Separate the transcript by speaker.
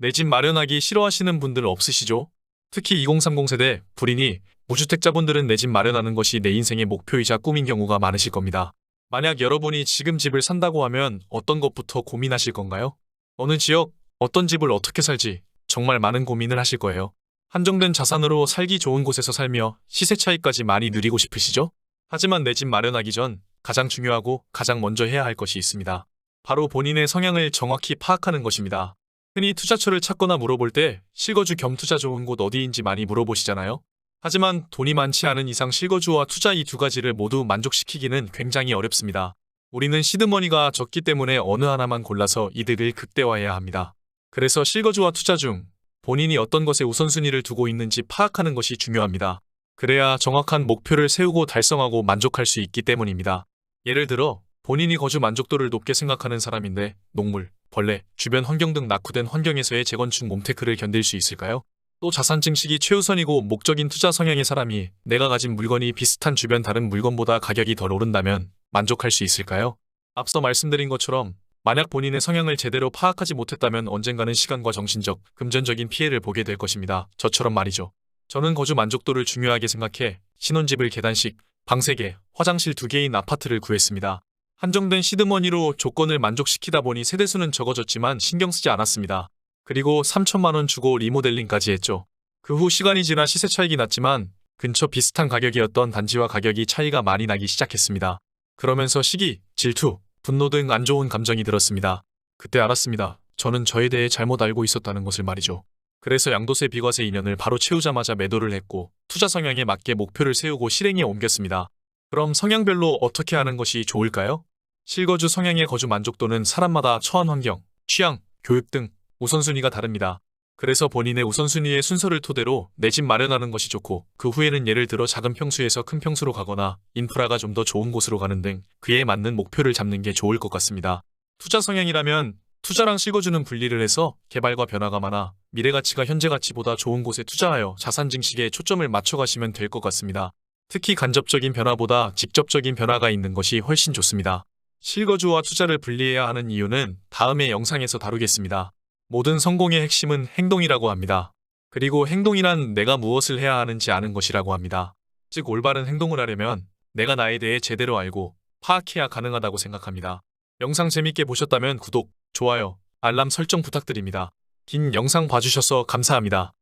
Speaker 1: 내 집 마련하기 싫어하시는 분들 없으시죠? 특히 2030 세대, 불인이, 무주택자분들은 내 집 마련하는 것이 내 인생의 목표이자 꿈인 경우가 많으실 겁니다. 만약 여러분이 지금 집을 산다고 하면 어떤 것부터 고민하실 건가요? 어느 지역, 어떤 집을 어떻게 살지 정말 많은 고민을 하실 거예요. 한정된 자산으로 살기 좋은 곳에서 살며 시세 차이까지 많이 누리고 싶으시죠? 하지만 내 집 마련하기 전 가장 중요하고 가장 먼저 해야 할 것이 있습니다. 바로 본인의 성향을 정확히 파악하는 것입니다. 흔히 투자처를 찾거나 물어볼 때 실거주 겸 투자 좋은 곳 어디인지 많이 물어보시잖아요. 하지만 돈이 많지 않은 이상 실거주와 투자 이 두 가지를 모두 만족시키기는 굉장히 어렵습니다. 우리는 시드머니가 적기 때문에 어느 하나만 골라서 이득을 극대화해야 합니다. 그래서 실거주와 투자 중 본인이 어떤 것에 우선순위를 두고 있는지 파악하는 것이 중요합니다. 그래야 정확한 목표를 세우고 달성하고 만족할 수 있기 때문입니다. 예를 들어 본인이 거주 만족도를 높게 생각하는 사람인데 녹물, 벌레, 주변 환경 등 낙후된 환경에서의 재건축 몸테크를 견딜 수 있을까요? 또 자산 증식이 최우선이고 목적인 투자 성향의 사람이 내가 가진 물건이 비슷한 주변 다른 물건보다 가격이 덜 오른다면 만족할 수 있을까요? 앞서 말씀드린 것처럼 만약 본인의 성향을 제대로 파악하지 못했다면 언젠가는 시간과 정신적, 금전적인 피해를 보게 될 것입니다. 저처럼 말이죠. 저는 거주 만족도를 중요하게 생각해 신혼집을 계단식, 방 3개, 화장실 2개인 아파트를 구했습니다. 한정된 시드머니로 조건을 만족시키다 보니 세대수는 적어졌지만 신경 쓰지 않았습니다. 그리고 3천만 원 주고 리모델링까지 했죠. 그 후 시간이 지나 시세 차익이 났지만 근처 비슷한 가격이었던 단지와 가격이 차이가 많이 나기 시작했습니다. 그러면서 시기, 질투, 분노 등 안 좋은 감정이 들었습니다. 그때 알았습니다. 저는 저에 대해 잘못 알고 있었다는 것을 말이죠. 그래서 양도세 비과세 2년을 바로 채우자마자 매도를 했고 투자 성향에 맞게 목표를 세우고 실행에 옮겼습니다. 그럼 성향별로 어떻게 하는 것이 좋을까요? 실거주 성향의 거주 만족도는 사람마다 처한 환경, 취향, 교육 등 우선순위가 다릅니다. 그래서 본인의 우선순위의 순서를 토대로 내 집 마련하는 것이 좋고 그 후에는 예를 들어 작은 평수에서 큰 평수로 가거나 인프라가 좀 더 좋은 곳으로 가는 등 그에 맞는 목표를 잡는 게 좋을 것 같습니다. 투자 성향이라면 투자랑 실거주는 분리를 해서 개발과 변화가 많아 미래 가치가 현재 가치보다 좋은 곳에 투자하여 자산 증식에 초점을 맞춰가시면 될 것 같습니다. 특히 간접적인 변화보다 직접적인 변화가 있는 것이 훨씬 좋습니다. 실거주와 투자를 분리해야 하는 이유는 다음의 영상에서 다루겠습니다. 모든 성공의 핵심은 행동이라고 합니다. 그리고 행동이란 내가 무엇을 해야 하는지 아는 것이라고 합니다. 즉 올바른 행동을 하려면 내가 나에 대해 제대로 알고 파악해야 가능하다고 생각합니다. 영상 재밌게 보셨다면 구독, 좋아요, 알람 설정 부탁드립니다. 긴 영상 봐주셔서 감사합니다.